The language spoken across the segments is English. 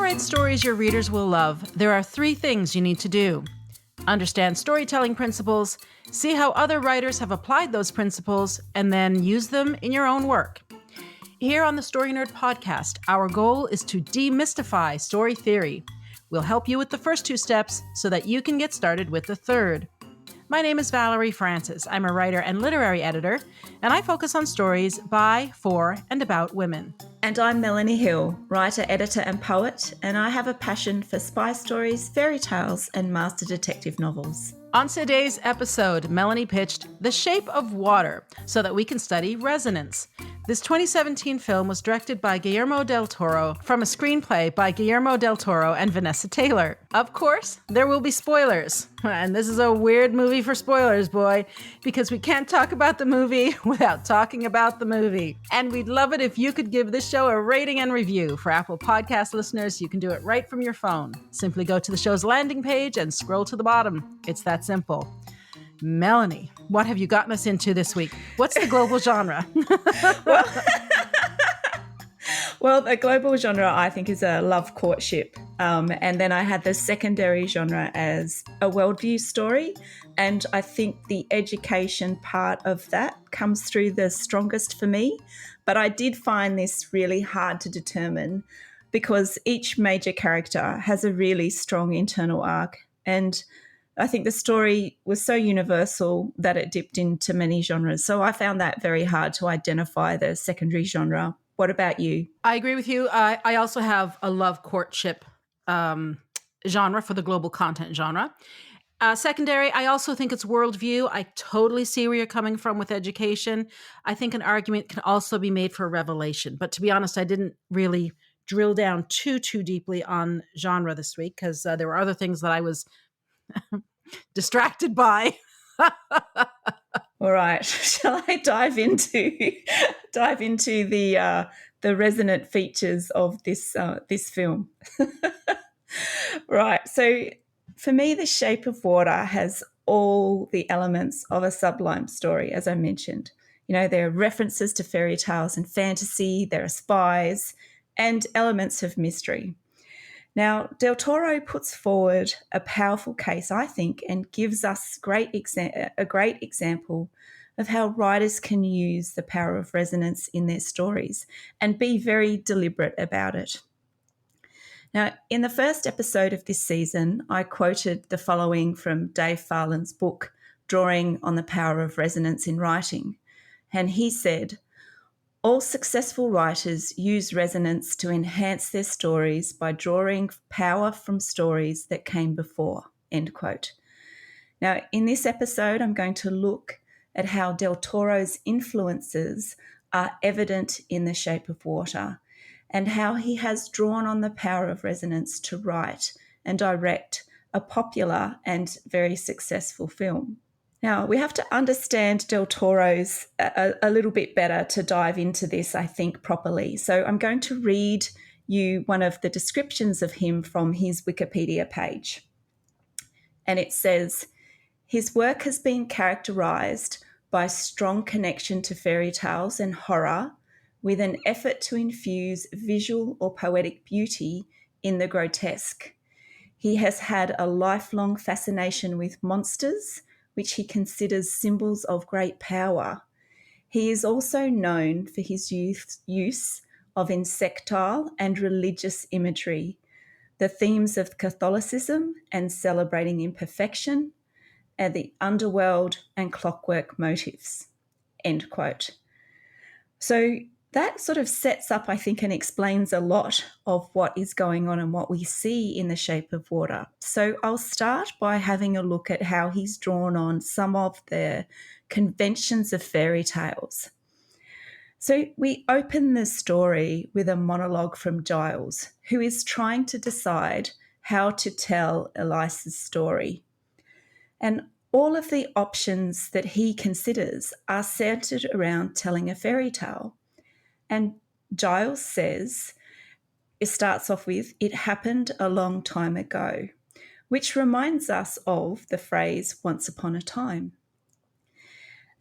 write stories your readers will love, there are 3 things you need to do. Understand storytelling principles, see how other writers have applied those principles, and then use them in your own work. Here on the Story Nerd podcast, our goal is to demystify story theory. We'll help you with the first 2 steps so that you can get started with the third. My name is Valerie Francis. I'm a writer and literary editor, and I focus on stories by, for, and about women. And I'm Melanie Hill, writer, editor, and poet, and I have a passion for spy stories, fairy tales, and master detective novels. On today's episode, Melanie pitched The Shape of Water so that we can study resonance. This 2017 film was directed by Guillermo del Toro from a screenplay by Guillermo del Toro and Vanessa Taylor. Of course, there will be spoilers. And this is a weird movie for spoilers, boy, because we can't talk about the movie without talking about the movie. And we'd love it if you could give this show a rating and review. For Apple Podcast listeners, you can do it right from your phone. Simply go to the show's landing page and scroll to the bottom. It's that simple. Melanie, what have you gotten us into this week? What's the global genre? Well, the global genre, I think, is a love courtship. And then I had the secondary genre as a worldview story. And I think the education part of that comes through the strongest for me. But I did find this really hard to determine because each major character has a really strong internal arc. And I think the story was so universal that it dipped into many genres. So I found that very hard to identify the secondary genre. What about you? I agree with you. I also have a love courtship genre for the global content genre. Secondary, I also think it's worldview. I totally see where you're coming from with education. I think an argument can also be made for revelation. But to be honest, I didn't really drill down too deeply on genre this week because there were other things that I was distracted by. All right. Shall I dive into the resonant features of this film? Right. So for me, The Shape of Water has all the elements of a sublime story, as I mentioned. You know, there are references to fairy tales and fantasy, there are spies, and elements of mystery. Now, Del Toro puts forward a powerful case, I think, and gives us a great example of how writers can use the power of resonance in their stories and be very deliberate about it. Now, in the first episode of this season, I quoted the following from Dave Farland's book, Drawing on the Power of Resonance in Writing. And he said, "All successful writers use resonance to enhance their stories by drawing power from stories that came before," end quote. Now, in this episode, I'm going to look at how Del Toro's influences are evident in The Shape of Water and how he has drawn on the power of resonance to write and direct a popular and very successful film. Now, we have to understand Del Toro's a little bit better to dive into this, I think, properly. So I'm going to read you one of the descriptions of him from his Wikipedia page. And it says, "His work has been characterized by strong connection to fairy tales and horror, with an effort to infuse visual or poetic beauty in the grotesque. He has had a lifelong fascination with monsters, which he considers symbols of great power. He is also known for his use of insectile and religious imagery, the themes of Catholicism and celebrating imperfection, and the underworld and clockwork motifs," end quote. So that sort of sets up, I think, and explains a lot of what is going on and what we see in The Shape of Water. So I'll start by having a look at how he's drawn on some of the conventions of fairy tales. So we open the story with a monologue from Giles, who is trying to decide how to tell Elisa's story. And all of the options that he considers are centered around telling a fairy tale. And Giles says, it starts off with, "It happened a long time ago," which reminds us of the phrase "once upon a time."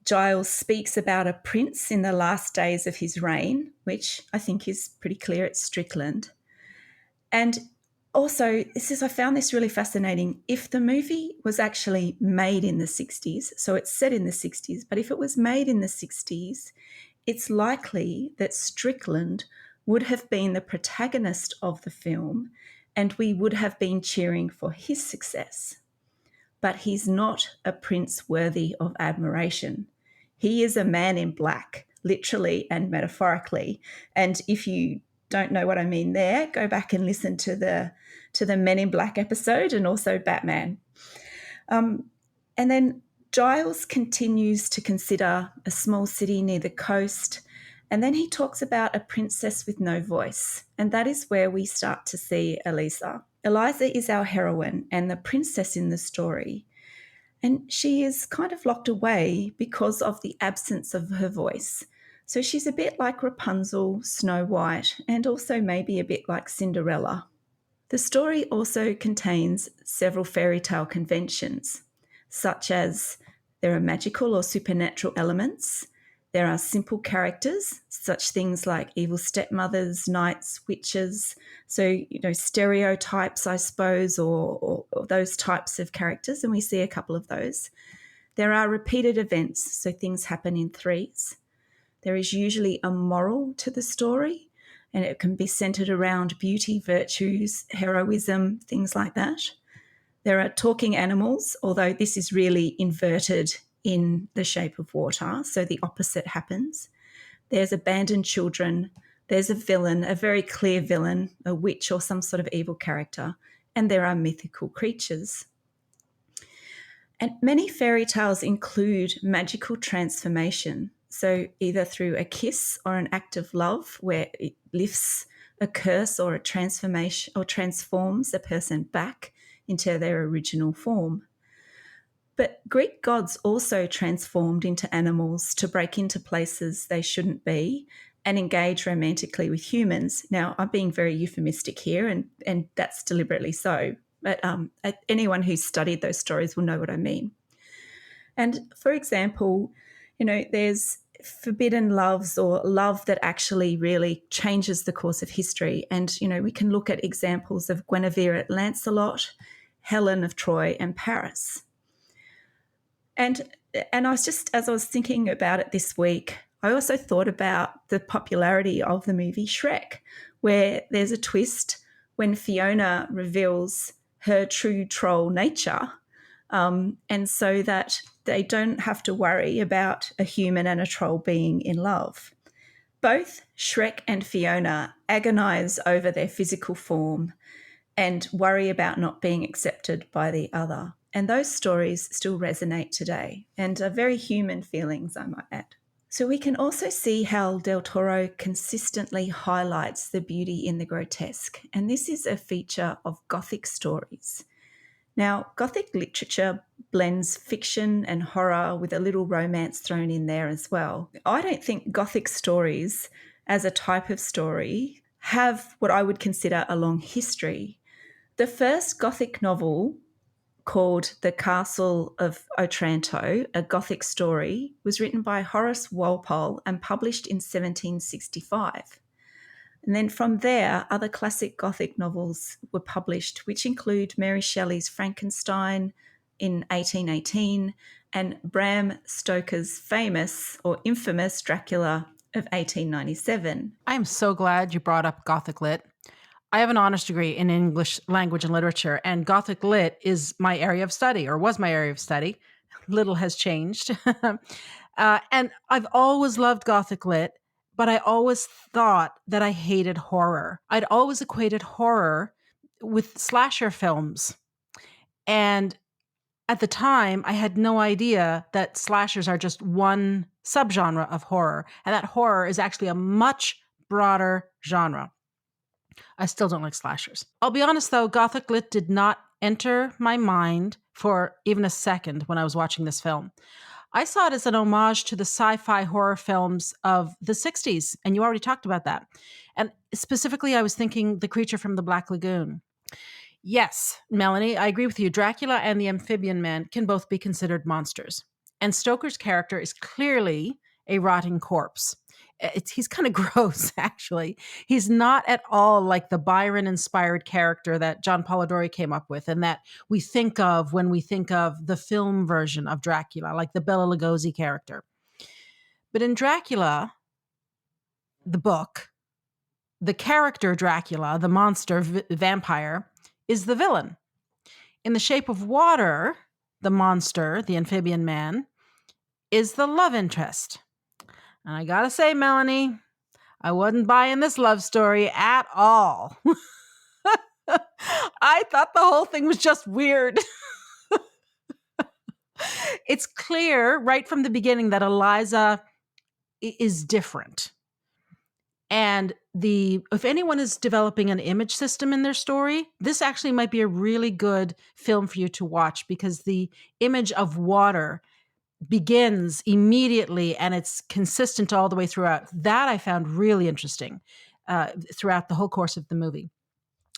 Giles speaks about a prince in the last days of his reign, which I think is pretty clear, it's Strickland. And Also, I found this really fascinating. If the movie was actually made in the 60s, so it's set in the 60s, but if it was made in the 60s, it's likely that Strickland would have been the protagonist of the film and we would have been cheering for his success. But he's not a prince worthy of admiration. He is a man in black, literally and metaphorically. And if you don't know what I mean there, go back and listen to the Men in Black episode and also Batman. And then Giles continues to consider a small city near the coast. And then he talks about a princess with no voice. And that is where we start to see Eliza. Eliza is our heroine and the princess in the story. And she is kind of locked away because of the absence of her voice. So she's a bit like Rapunzel, Snow White, and also maybe a bit like Cinderella. The story also contains several fairy tale conventions, such as there are magical or supernatural elements, there are simple characters, such things like evil stepmothers, knights, witches, so, stereotypes, I suppose, or those types of characters, and we see a couple of those. There are repeated events, so things happen in threes. There is usually a moral to the story, and it can be centered around beauty, virtues, heroism, things like that. There are talking animals, although this is really inverted in The Shape of Water, so the opposite happens. There's abandoned children, there's a villain, a very clear villain, a witch or some sort of evil character, and there are mythical creatures. And many fairy tales include magical transformation, so either through a kiss or an act of love where it lifts a curse or a transformation or transforms a person back into their original form. But Greek gods also transformed into animals to break into places they shouldn't be and engage romantically with humans. Now, I'm being very euphemistic here, and that's deliberately so. But anyone who's studied those stories will know what I mean. And for example, there's forbidden loves or love that actually really changes the course of history. And, we can look at examples of Guinevere at Lancelot, Helen of Troy, and Paris. And as I was thinking about it this week, I also thought about the popularity of the movie Shrek, where there's a twist when Fiona reveals her true troll nature, and so that they don't have to worry about a human and a troll being in love. Both Shrek and Fiona agonize over their physical form and worry about not being accepted by the other. And those stories still resonate today and are very human feelings, I might add. So we can also see how Del Toro consistently highlights the beauty in the grotesque. And this is a feature of Gothic stories. Now, Gothic literature blends fiction and horror with a little romance thrown in there as well. I don't think Gothic stories as a type of story have what I would consider a long history. The first Gothic novel, called The Castle of Otranto, a Gothic story, was written by Horace Walpole and published in 1765. And then from there, other classic Gothic novels were published, which include Mary Shelley's Frankenstein in 1818 and Bram Stoker's famous or infamous Dracula of 1897. I am so glad you brought up Gothic Lit. I have an honors degree in English language and literature, and Gothic Lit is my area of study, or was my area of study. Little has changed. And I've always loved Gothic Lit, but I always thought that I hated horror. I'd always equated horror with slasher films. And at the time, I had no idea that slashers are just one subgenre of horror, and that horror is actually a much broader genre. I still don't like slashers. I'll be honest though, Gothic Lit did not enter my mind for even a second when I was watching this film. I saw it as an homage to the sci-fi horror films of the 60s, and you already talked about that. And specifically, I was thinking The Creature from the Black Lagoon. Yes, Melanie, I agree with you. Dracula and the Amphibian Man can both be considered monsters. And Stoker's character is clearly a rotting corpse. He's kind of gross, actually. He's not at all like the Byron-inspired character that John Polidori came up with and that we think of when we think of the film version of Dracula, like the Bela Lugosi character. But in Dracula, the book, the character Dracula, the monster vampire, is the villain. In The Shape of Water, the monster, the amphibian man, is the love interest. And I gotta say, Melanie, I wasn't buying this love story at all. I thought the whole thing was just weird. It's clear right from the beginning that Eliza is different. And if anyone is developing an image system in their story, this actually might be a really good film for you to watch because the image of water begins immediately and it's consistent all the way throughout. That I found really interesting throughout the whole course of the movie.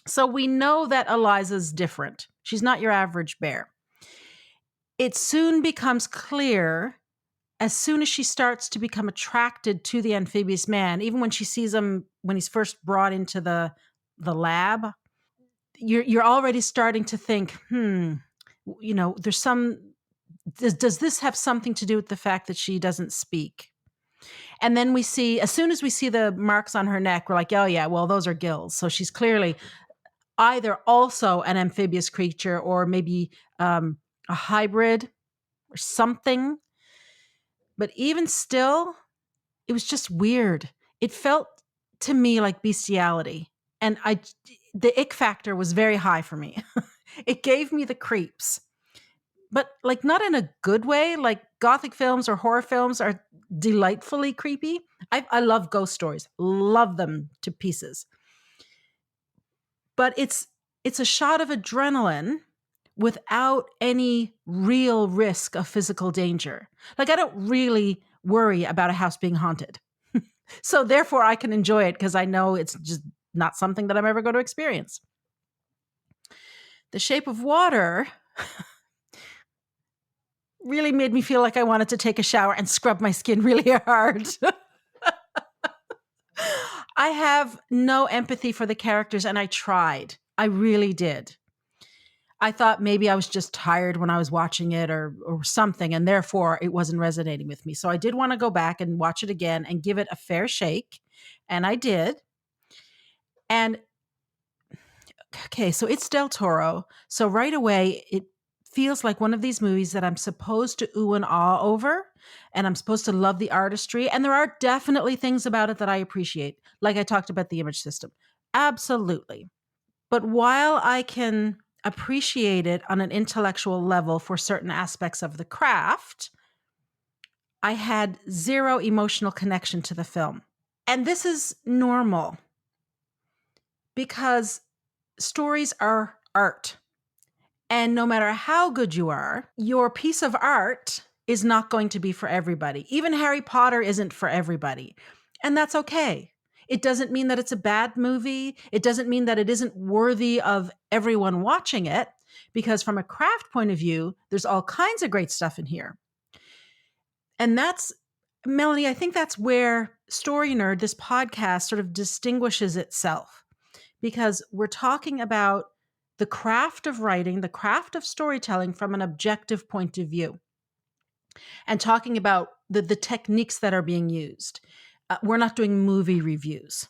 So we know that Eliza's different. She's not your average bear. It soon becomes clear as soon as she starts to become attracted to the amphibious man, even when she sees him when he's first brought into the lab, you're already starting to think, there's some. Does this have something to do with the fact that she doesn't speak? And then we see, as soon as we see the marks on her neck, we're like, oh yeah, well, those are gills. So she's clearly either also an amphibious creature or maybe a hybrid or something. But even still, it was just weird. It felt to me like bestiality. And the ick factor was very high for me. It gave me the creeps. But like not in a good way. Like gothic films or horror films are delightfully creepy. I love ghost stories. Love them to pieces. But it's a shot of adrenaline without any real risk of physical danger. Like I don't really worry about a house being haunted. So therefore I can enjoy it because I know it's just not something that I'm ever going to experience. The Shape of Water really made me feel like I wanted to take a shower and scrub my skin really hard. I have no empathy for the characters and I tried. I really did. I thought maybe I was just tired when I was watching it or something, and therefore it wasn't resonating with me. So I did want to go back and watch it again and give it a fair shake, and I did. And okay, so it's Del Toro. So right away, it feels like one of these movies that I'm supposed to ooh and ah over, and I'm supposed to love the artistry. And there are definitely things about it that I appreciate, like I talked about the image system. Absolutely. But while I can appreciate it on an intellectual level for certain aspects of the craft, I had zero emotional connection to the film. And this is normal because stories are art. And no matter how good you are, your piece of art is not going to be for everybody. Even Harry Potter isn't for everybody. And that's okay. It doesn't mean that it's a bad movie. It doesn't mean that it isn't worthy of everyone watching it, because from a craft point of view, there's all kinds of great stuff in here. And that's, Melanie, I think that's where Story Nerd, this podcast, sort of distinguishes itself, because we're talking about the craft of writing, the craft of storytelling from an objective point of view, and talking about the techniques that are being used. We're not doing movie reviews.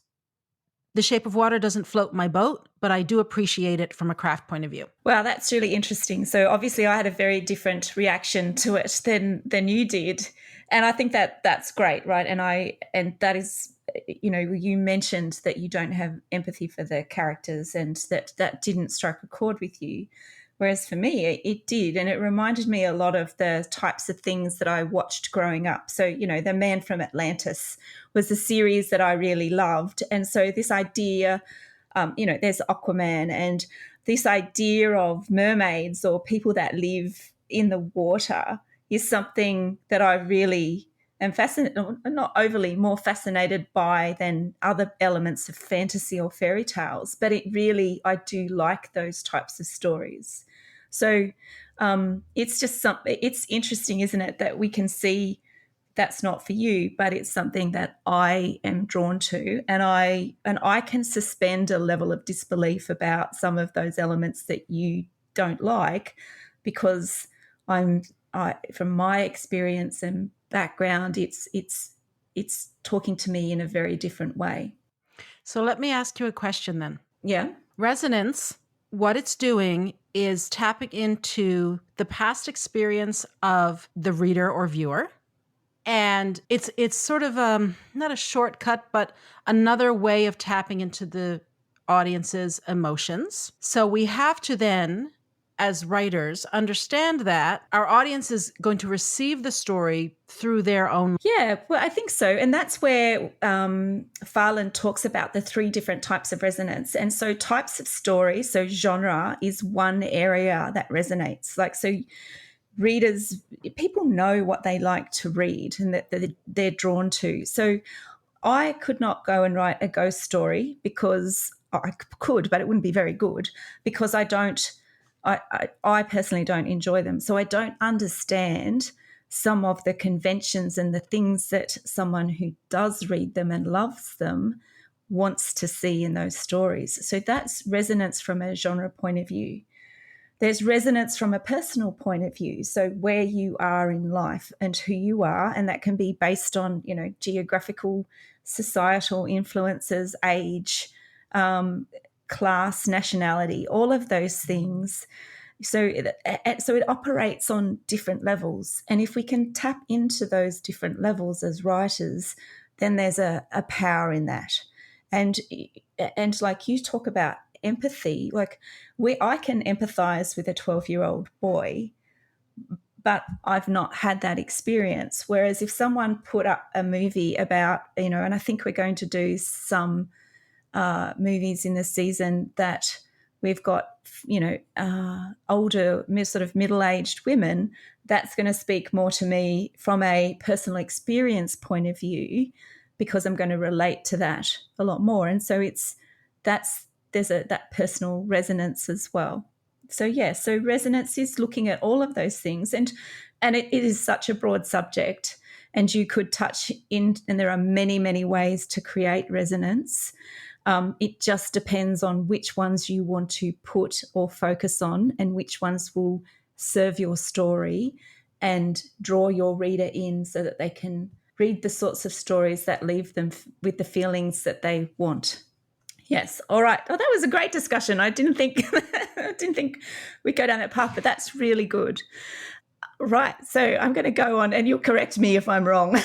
The Shape of Water doesn't float my boat, but I do appreciate it from a craft point of view. Wow, that's really interesting. So obviously I had a very different reaction to it than you did. And I think that that's great, right? And that is, you mentioned that you don't have empathy for the characters and that didn't strike a chord with you. Whereas for me, it did. And it reminded me a lot of the types of things that I watched growing up. So, The Man from Atlantis was a series that I really loved. And so this idea, there's Aquaman, and this idea of mermaids or people that live in the water is something that I really am fascinated, not overly more fascinated by than other elements of fantasy or fairy tales. But I do like those types of stories. So it's just it's interesting, isn't it, that we can see that's not for you, but it's something that I am drawn to, and I can suspend a level of disbelief about some of those elements that you don't like, because from my experience and background, it's talking to me in a very different way. So let me ask you a question then. Yeah. Resonance, what it's doing is tapping into the past experience of the reader or viewer. And it's sort of not a shortcut, but another way of tapping into the audience's emotions. So we have to then, as writers, understand that our audience is going to receive the story through their own. Yeah, well, I think so. And that's where Farland talks about the 3 different types of resonance. And so types of story, so genre is one area that resonates. Like, so readers, people know what they like to read and that they're drawn to. So I could not go and write a ghost story, because I could, but it wouldn't be very good, because I personally don't enjoy them. So I don't understand some of the conventions and the things that someone who does read them and loves them wants to see in those stories. So that's resonance from a genre point of view. There's resonance from a personal point of view, so where you are in life and who you are, and that can be based on, geographical, societal influences, age, class, nationality, all of those things. So it operates on different levels, and if we can tap into those different levels as writers, then there's a power in that. And like you talk about empathy, like I can empathize with a 12-year-old boy, but I've not had that experience. Whereas if someone put up a movie about, and I think we're going to do some movies in the season that we've got, older, sort of middle-aged women, that's going to speak more to me from a personal experience point of view, because I'm going to relate to that a lot more. And so there's that personal resonance as well. So so resonance is looking at all of those things, and it is such a broad subject, and you could touch in, and there are many, many ways to create resonance. It just depends on which ones you want to put or focus on, and which ones will serve your story and draw your reader in, so that they can read the sorts of stories that leave them with the feelings that they want. Yes. All right. Oh, that was a great discussion. I didn't think we'd go down that path, but that's really good. Right. So I'm going to go on, and you'll correct me if I'm wrong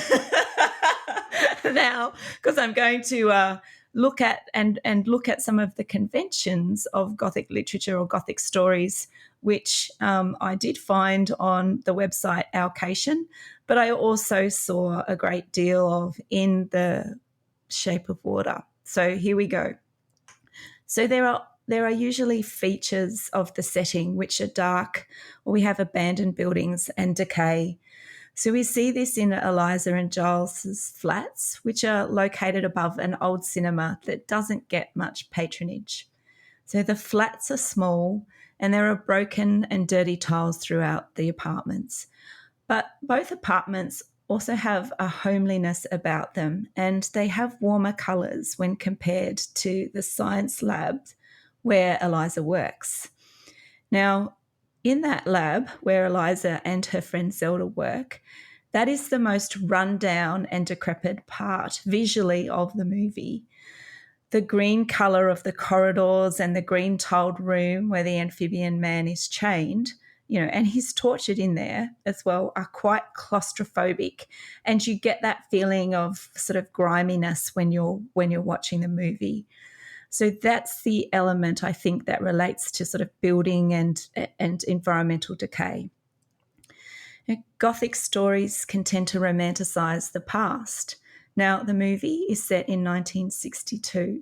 now, because I'm going to look at some of the conventions of Gothic literature or Gothic stories, which I did find on the website Alcation, but I also saw a great deal of in The Shape of Water. So here we go. So there are usually features of the setting which are dark, or we have abandoned buildings and decay. So we see this in Eliza and Giles's flats, which are located above an old cinema that doesn't get much patronage. So the flats are small, and there are broken and dirty tiles throughout the apartments. But both apartments also have a homeliness about them, and they have warmer colours when compared to the science lab where Eliza works. Now, in that lab where Eliza and her friend Zelda work, that is the most run-down and decrepit part visually of the movie. The green colour of the corridors and the green tiled room where the amphibian man is chained, and he's tortured in there as well, are quite claustrophobic, and you get that feeling of sort of griminess when you're watching the movie. So that's the element, I think, that relates to sort of building and environmental decay. Gothic stories can tend to romanticize the past. Now, the movie is set in 1962,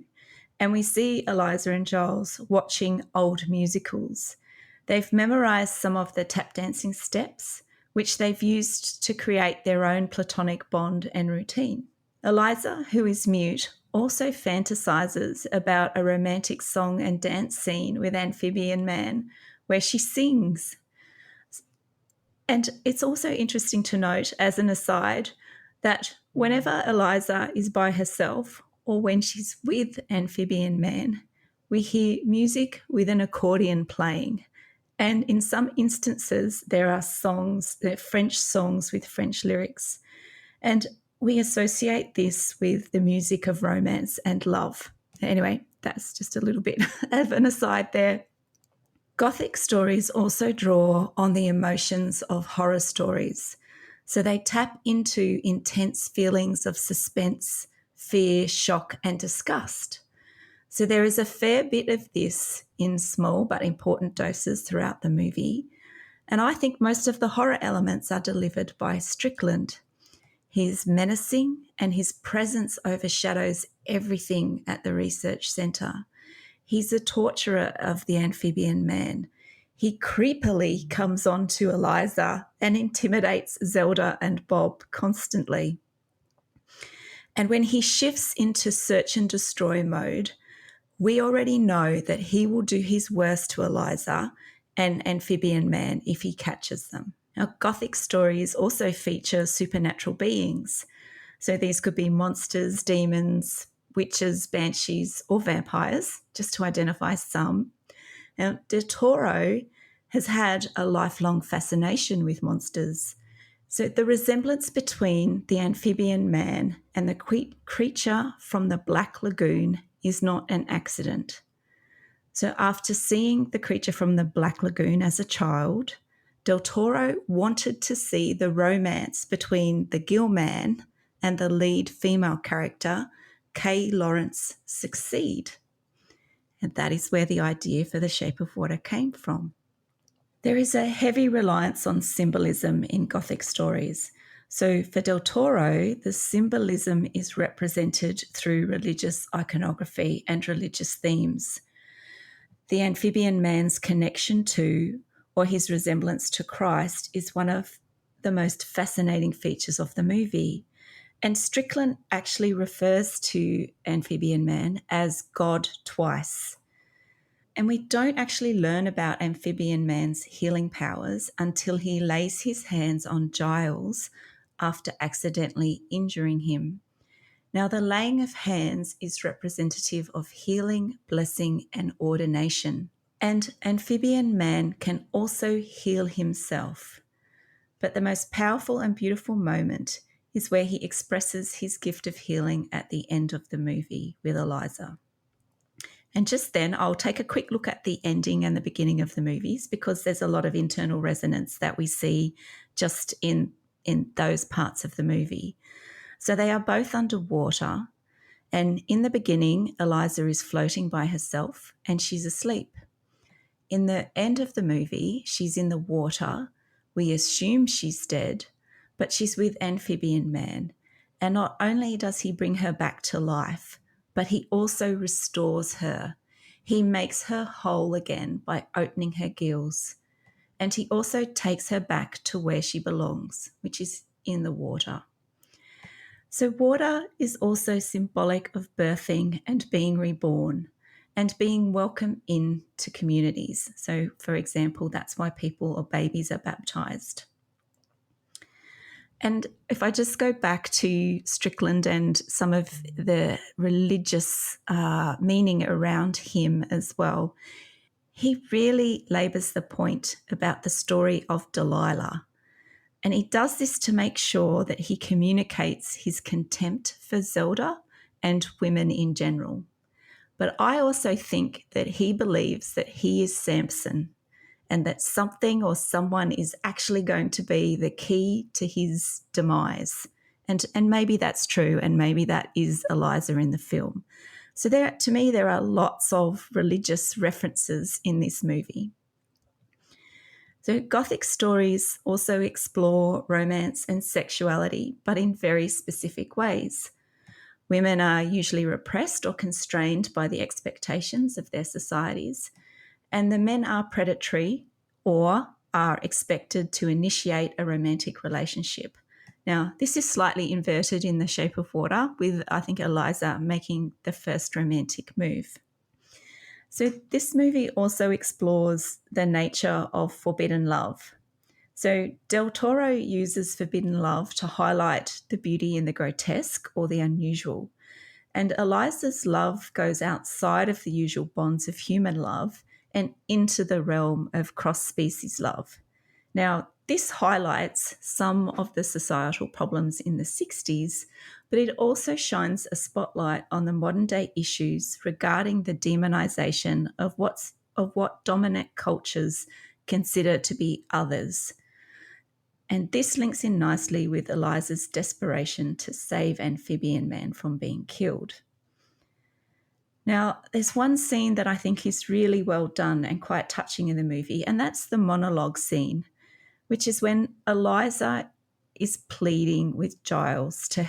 and we see Eliza and Giles watching old musicals. They've memorised some of the tap dancing steps, which they've used to create their own platonic bond and routine. Eliza, who is mute, also fantasises about a romantic song and dance scene with Amphibian Man, where she sings. And it's also interesting to note, as an aside, that whenever Eliza is by herself or when she's with Amphibian Man, we hear music with an accordion playing. And in some instances, there are songs, they're French songs with French lyrics. And we associate this with the music of romance and love. Anyway, that's just a little bit of an aside there. Gothic stories also draw on the emotions of horror stories. So they tap into intense feelings of suspense, fear, shock, and disgust. So there is a fair bit of this in small but important doses throughout the movie. And I think most of the horror elements are delivered by Strickland. He's menacing and his presence overshadows everything at the research centre. He's a torturer of the Amphibian Man. He creepily comes on to Eliza and intimidates Zelda and Bob constantly. And when he shifts into search and destroy mode, we already know that he will do his worst to Eliza and Amphibian Man if he catches them. Now, Gothic stories also feature supernatural beings. So these could be monsters, demons, witches, banshees, or vampires, just to identify some. Now, Del Toro has had a lifelong fascination with monsters. So the resemblance between the Amphibian Man and the creature from the Black Lagoon is not an accident. So after seeing the creature from the Black Lagoon as a child, Del Toro wanted to see the romance between the Gill Man and the lead female character, Kay Lawrence, succeed. And that is where the idea for The Shape of Water came from. There is a heavy reliance on symbolism in Gothic stories. So for Del Toro, the symbolism is represented through religious iconography and religious themes. The Amphibian Man's connection to, or his resemblance to Christ, is one of the most fascinating features of the movie. And Strickland actually refers to Amphibian Man as God twice. And we don't actually learn about Amphibian Man's healing powers until he lays his hands on Giles after accidentally injuring him. Now, the laying of hands is representative of healing, blessing, and ordination. And Amphibian Man can also heal himself. But the most powerful and beautiful moment is where he expresses his gift of healing at the end of the movie with Eliza. And just then, I'll take a quick look at the ending and the beginning of the movies because there's a lot of internal resonance that we see just in those parts of the movie. So they are both underwater. And in the beginning, Eliza is floating by herself and she's asleep. In the end of the movie, she's in the water. We assume she's dead, but she's with Amphibian Man. And not only does he bring her back to life, but he also restores her. He makes her whole again by opening her gills. And he also takes her back to where she belongs, which is in the water. So water is also symbolic of birthing and being reborn and being welcome into communities. So, for example, that's why people or babies are baptized. And if I just go back to Strickland and some of the religious meaning around him as well, he really labours the point about the story of Delilah. And he does this to make sure that he communicates his contempt for Zelda and women in general. But I also think that he believes that he is Samson and that something or someone is actually going to be the key to his demise. And maybe that's true, and maybe that is Eliza in the film. So to me, there are lots of religious references in this movie. So Gothic stories also explore romance and sexuality, but in very specific ways. Women are usually repressed or constrained by the expectations of their societies, and the men are predatory or are expected to initiate a romantic relationship. Now, this is slightly inverted in The Shape of Water, with, I think, Eliza making the first romantic move. So this movie also explores the nature of forbidden love. So Del Toro uses forbidden love to highlight the beauty in the grotesque or the unusual. And Eliza's love goes outside of the usual bonds of human love and into the realm of cross-species love. Now, this highlights some of the societal problems in the 60s, but it also shines a spotlight on the modern day issues regarding the demonization of what dominant cultures consider to be others. And this links in nicely with Eliza's desperation to save Amphibian Man from being killed. Now, there's one scene that I think is really well done and quite touching in the movie, and that's the monologue scene, which is when Eliza is pleading with Giles to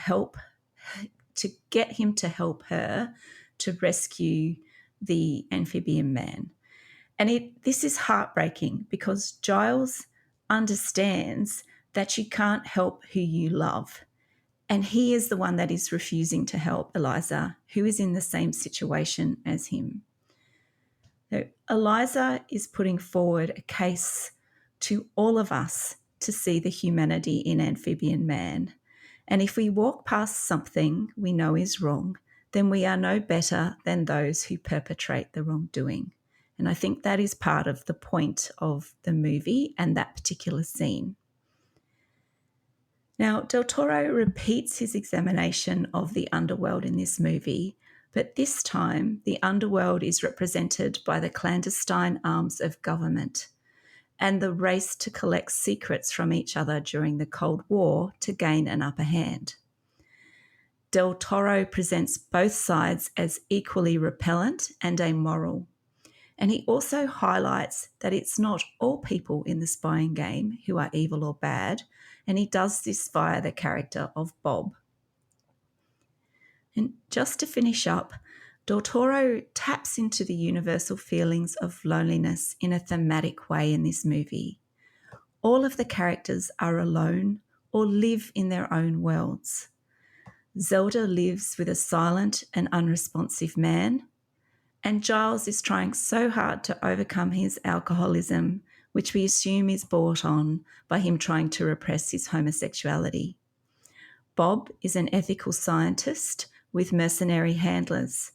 get him to help her to rescue the Amphibian Man. And this is heartbreaking because Giles understands that you can't help who you love. And he is the one that is refusing to help Eliza, who is in the same situation as him. So Eliza is putting forward a case to all of us to see the humanity in Amphibian Man. And if we walk past something we know is wrong, then we are no better than those who perpetrate the wrongdoing. And I think that is part of the point of the movie and that particular scene. Now, Del Toro repeats his examination of the underworld in this movie, but this time the underworld is represented by the clandestine arms of government and the race to collect secrets from each other during the Cold War to gain an upper hand. Del Toro presents both sides as equally repellent and amoral. And he also highlights that it's not all people in the spying game who are evil or bad, and he does this via the character of Bob. And just to finish up, Del Toro taps into the universal feelings of loneliness in a thematic way in this movie. All of the characters are alone or live in their own worlds. Zelda lives with a silent and unresponsive man, and Giles is trying so hard to overcome his alcoholism, which we assume is brought on by him trying to repress his homosexuality. Bob is an ethical scientist with mercenary handlers,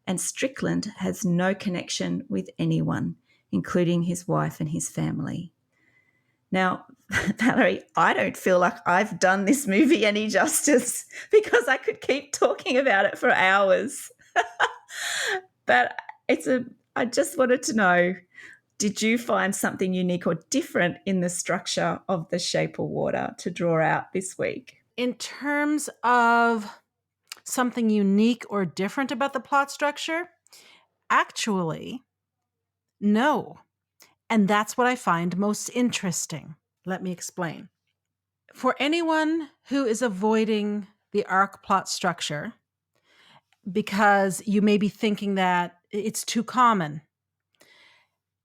and Strickland has no connection with anyone, including his wife and his family. Now, Valerie, I don't feel like I've done this movie any justice because I could keep talking about it for hours. But I just wanted to know, did you find something unique or different in the structure of The Shape of Water to draw out this week? In terms of something unique or different about the plot structure, actually, no. And that's what I find most interesting. Let me explain. For anyone who is avoiding the arc plot structure, because you may be thinking that it's too common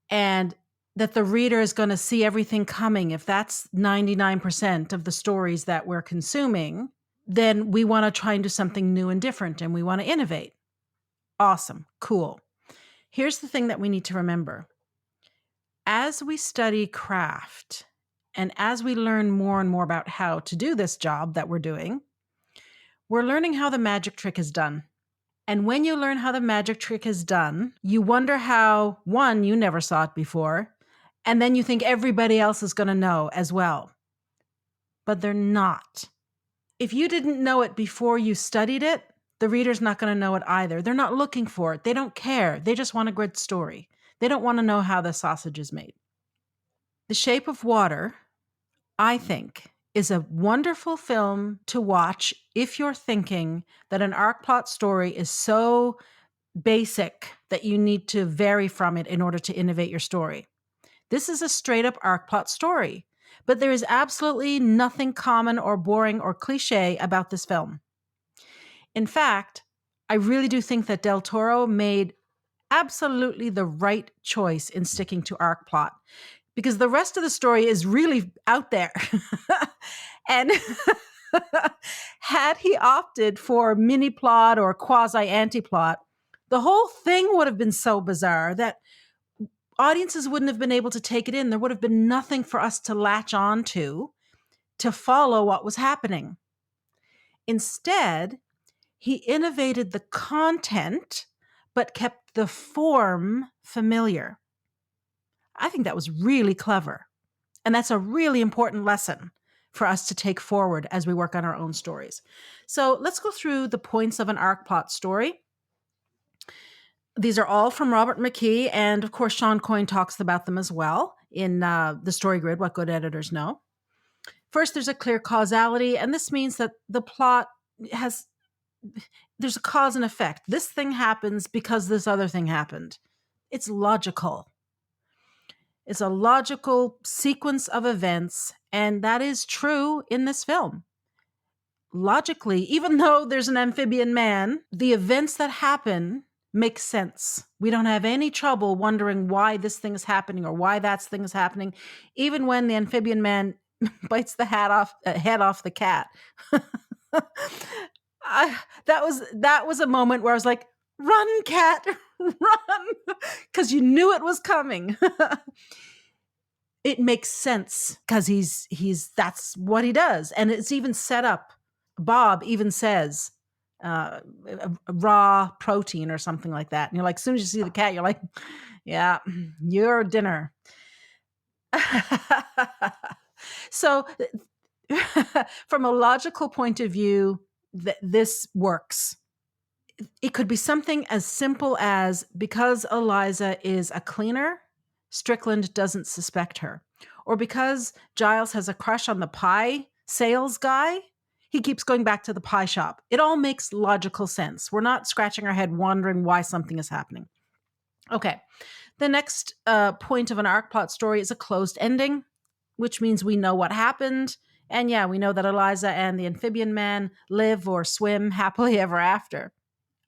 and that the reader is going to see everything coming, if that's 99% of the stories that we're consuming, then we want to try and do something new and different and we want to innovate. Awesome. Cool. Here's the thing that we need to remember. As we study craft and as we learn more and more about how to do this job that we're doing, we're learning how the magic trick is done. And when you learn how the magic trick is done, you wonder how, one, you never saw it before, and then you think everybody else is going to know as well. But they're not. If you didn't know it before you studied it, the reader's not going to know it either. They're not looking for it. They don't care. They just want a good story. They don't want to know how the sausage is made. The Shape of Water, I think, is a wonderful film to watch if you're thinking that an arc plot story is so basic that you need to vary from it in order to innovate your story. This is a straight up arc plot story, but there is absolutely nothing common or boring or cliche about this film. In fact, I really do think that Del Toro made absolutely the right choice in sticking to arc plot, because the rest of the story is really out there. And had he opted for mini plot or quasi anti plot, the whole thing would have been so bizarre that audiences wouldn't have been able to take it in. There would have been nothing for us to latch on to follow what was happening. Instead, he innovated the content, but kept the form familiar. I think that was really clever. And that's a really important lesson for us to take forward as we work on our own stories. So let's go through the points of an arc plot story. These are all from Robert McKee, and of course, Sean Coyne talks about them as well in the story grid, What Good Editors Know. First, there's a clear causality, and this means that the plot there's a cause and effect. This thing happens because this other thing happened. It's logical. It's a logical sequence of events, and that is true in this film. Logically, even though there's an amphibian man, the events that happen make sense. We don't have any trouble wondering why this thing is happening or why that thing is happening, even when the amphibian man bites the head off the cat. That was a moment where I was like, "Run, cat, run," because you knew it was coming. It makes sense because he's that's what he does, and it's even set up. Bob even says a raw protein or something like that, and you're like, as soon as you see the cat, you're like, "Yeah, your dinner." So, from a logical point of view, this works. It could be something as simple as because Eliza is a cleaner, Strickland doesn't suspect her. Or because Giles has a crush on the pie sales guy, he keeps going back to the pie shop. It all makes logical sense. We're not scratching our head wondering why something is happening. Okay. The next point of an arc plot story is a closed ending, which means we know what happened. And yeah, we know that Eliza and the amphibian man live or swim happily ever after.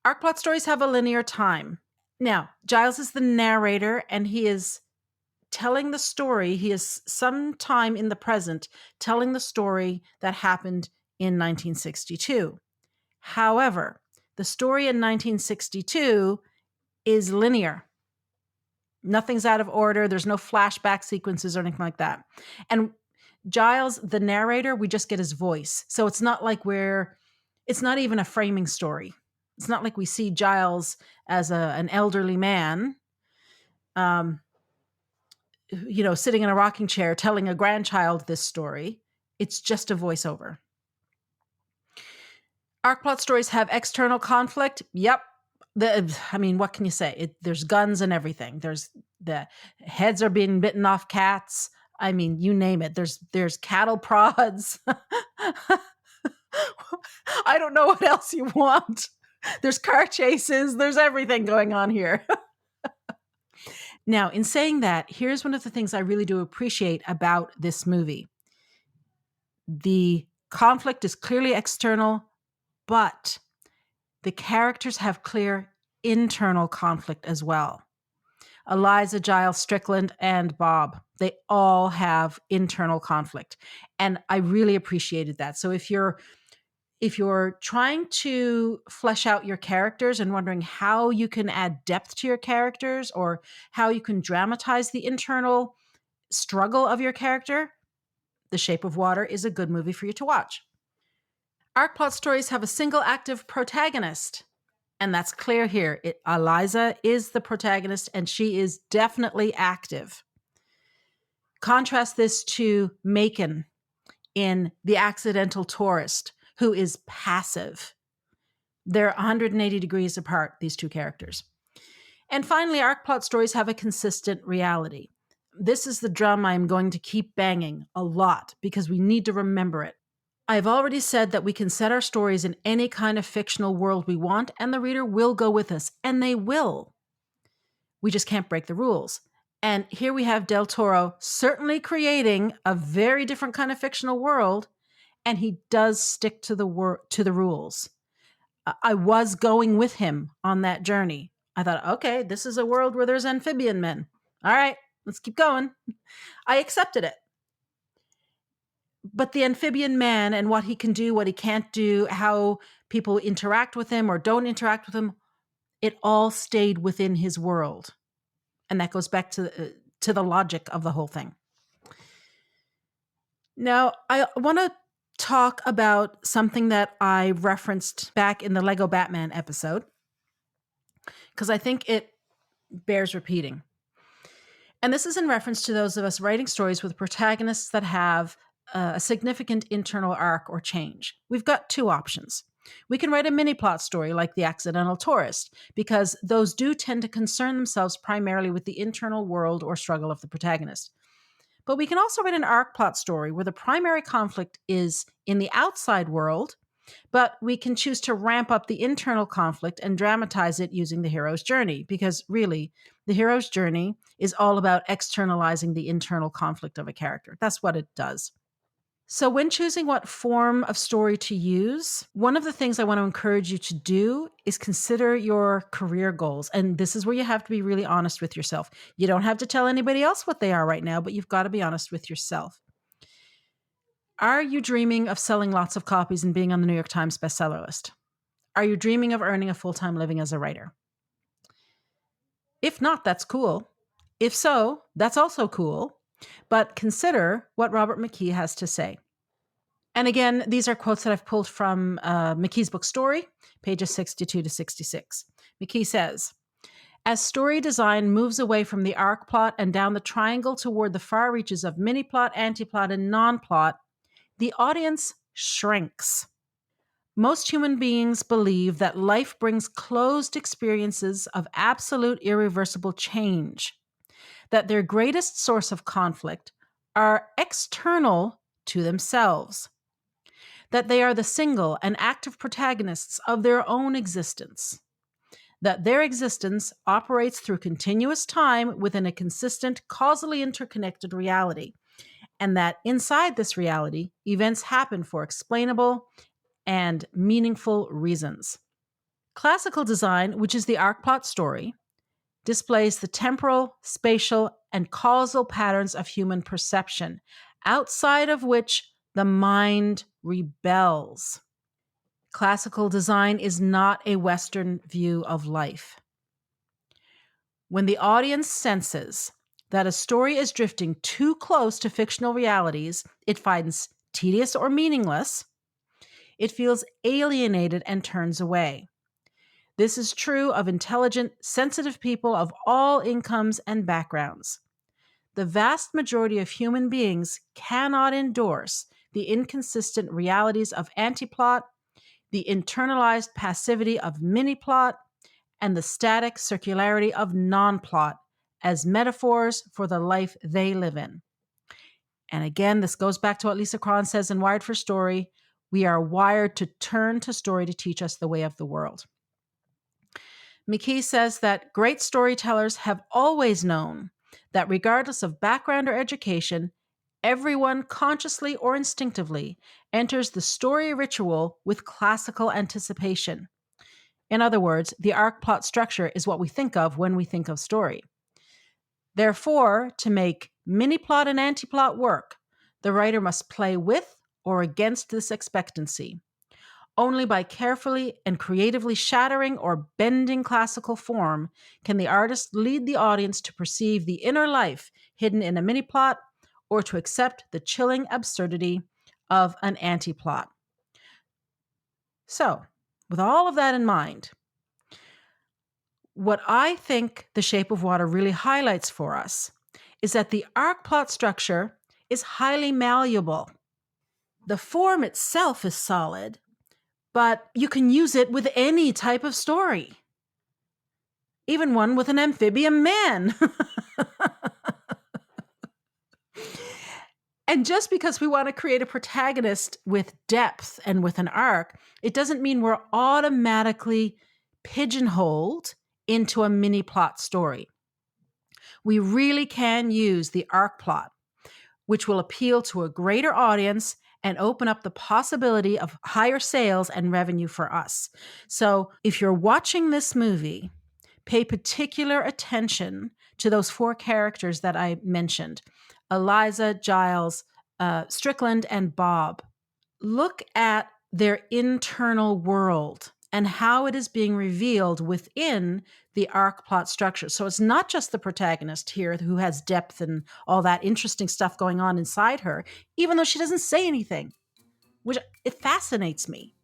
Arc plot stories have a linear time. Now, Giles is the narrator, and he is telling the story. He is sometime in the present telling the story that happened in 1962. However, the story in 1962 is linear. Nothing's out of order. There's no flashback sequences or anything like that. And Giles, the narrator, we just get his voice. So it's not like it's not even a framing story. It's not like we see Giles as an elderly man, sitting in a rocking chair telling a grandchild this story. It's just a voiceover. Arc plot stories have external conflict. Yep. What can you say? There's guns and everything. There's the heads are being bitten off cats. I mean, you name it. There's cattle prods. I don't know what else you want. There's car chases. There's everything going on here. Now, in saying that, here's one of the things I really do appreciate about this movie. The conflict is clearly external, but the characters have clear internal conflict as well. Eliza, Giles, Strickland, and Bob, they all have internal conflict. And I really appreciated that. So if you're trying to flesh out your characters and wondering how you can add depth to your characters or how you can dramatize the internal struggle of your character, The Shape of Water is a good movie for you to watch. Arc plot stories have a single active protagonist, and that's clear here. Eliza is the protagonist, and she is definitely active. Contrast this to Macon in The Accidental Tourist, who is passive. They're 180 degrees apart, these two characters. And finally, arc plot stories have a consistent reality. This is the drum I'm going to keep banging a lot because we need to remember it. I've already said that we can set our stories in any kind of fictional world we want, and the reader will go with us, and they will. We just can't break the rules. And here we have Del Toro certainly creating a very different kind of fictional world, and he does stick to the rules. I was going with him on that journey. I thought, okay, this is a world where there's amphibian men. All right, let's keep going. I accepted it. But the amphibian man and what he can do, what he can't do, how people interact with him or don't interact with him, it all stayed within his world. And that goes back to the logic of the whole thing. Now, I want to talk about something that I referenced back in the Lego Batman episode, because I think it bears repeating. And this is in reference to those of us writing stories with protagonists that have a significant internal arc or change. We've got two options. We can write a mini plot story like The Accidental Tourist, because those do tend to concern themselves primarily with the internal world or struggle of the protagonist. But we can also write an arc plot story where the primary conflict is in the outside world, but we can choose to ramp up the internal conflict and dramatize it using the hero's journey, because really, the hero's journey is all about externalizing the internal conflict of a character. That's what it does. So when choosing what form of story to use, one of the things I want to encourage you to do is consider your career goals. And this is where you have to be really honest with yourself. You don't have to tell anybody else what they are right now, but you've got to be honest with yourself. Are you dreaming of selling lots of copies and being on the New York Times bestseller list? Are you dreaming of earning a full-time living as a writer? If not, that's cool. If so, that's also cool. But consider what Robert McKee has to say. And again, these are quotes that I've pulled from McKee's book Story, pages 62 to 66. McKee says, as story design moves away from the arc plot and down the triangle toward the far reaches of mini-plot, anti-plot, and non-plot, the audience shrinks. Most human beings believe that life brings closed experiences of absolute irreversible change, that their greatest source of conflict are external to themselves, that they are the single and active protagonists of their own existence, that their existence operates through continuous time within a consistent, causally interconnected reality, and that inside this reality, events happen for explainable and meaningful reasons. Classical design, which is the arc plot story, displays the temporal, spatial, and causal patterns of human perception, outside of which the mind rebels. Classical design is not a Western view of life. When the audience senses that a story is drifting too close to fictional realities it finds tedious or meaningless, it feels alienated and turns away. This is true of intelligent, sensitive people of all incomes and backgrounds. The vast majority of human beings cannot endorse the inconsistent realities of antiplot, the internalized passivity of mini-plot, and the static circularity of non-plot as metaphors for the life they live in. And again, this goes back to what Lisa Cron says in Wired for Story. We are wired to turn to story to teach us the way of the world. McKee says that great storytellers have always known that regardless of background or education, everyone consciously or instinctively enters the story ritual with classical anticipation. In other words, the arc plot structure is what we think of when we think of story. Therefore, to make mini-plot and anti-plot work, the writer must play with or against this expectancy. Only by carefully and creatively shattering or bending classical form can the artist lead the audience to perceive the inner life hidden in a mini-plot or to accept the chilling absurdity of an anti-plot. So, with all of that in mind, what I think The Shape of Water really highlights for us is that the arc plot structure is highly malleable. The form itself is solid, but you can use it with any type of story, even one with an amphibian man. And just because we want to create a protagonist with depth and with an arc, it doesn't mean we're automatically pigeonholed into a mini plot story. We really can use the arc plot, which will appeal to a greater audience and open up the possibility of higher sales and revenue for us. So if you're watching this movie, pay particular attention to those four characters that I mentioned, Eliza, Giles, Strickland, and Bob. Look at their internal world and how it is being revealed within the arc plot structure. So it's not just the protagonist here who has depth and all that interesting stuff going on inside her, even though she doesn't say anything, which it fascinates me.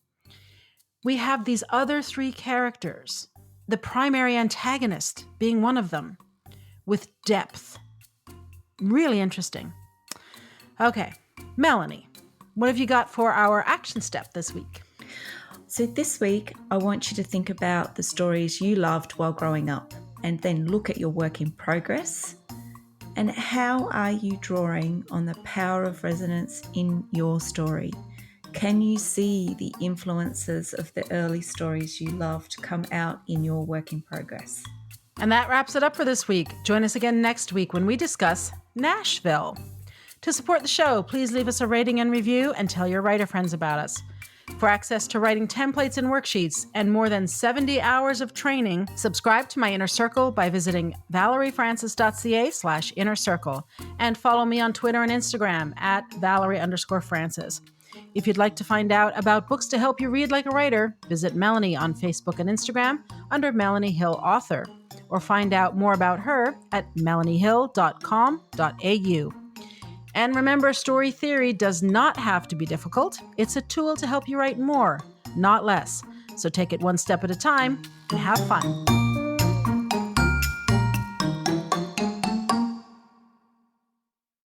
We have these other three characters, the primary antagonist being one of them, with depth. Really interesting. Okay, Melanie, what have you got for our action step this week? So this week, I want you to think about the stories you loved while growing up and then look at your work in progress and how are you drawing on the power of resonance in your story? Can you see the influences of the early stories you loved come out in your work in progress? And that wraps it up for this week. Join us again next week when we discuss Nashville. To support the show, please leave us a rating and review and tell your writer friends about us. For access to writing templates and worksheets and more than 70 hours of training, subscribe to my Inner Circle by visiting valeriefrancis.ca/inner circle and follow me on Twitter and Instagram at Valerie_Francis. If you'd like to find out about books to help you read like a writer, visit Melanie on Facebook and Instagram under Melanie Hill Author, or find out more about her at melaniehill.com.au. And remember, story theory does not have to be difficult. It's a tool to help you write more, not less. So take it one step at a time and have fun.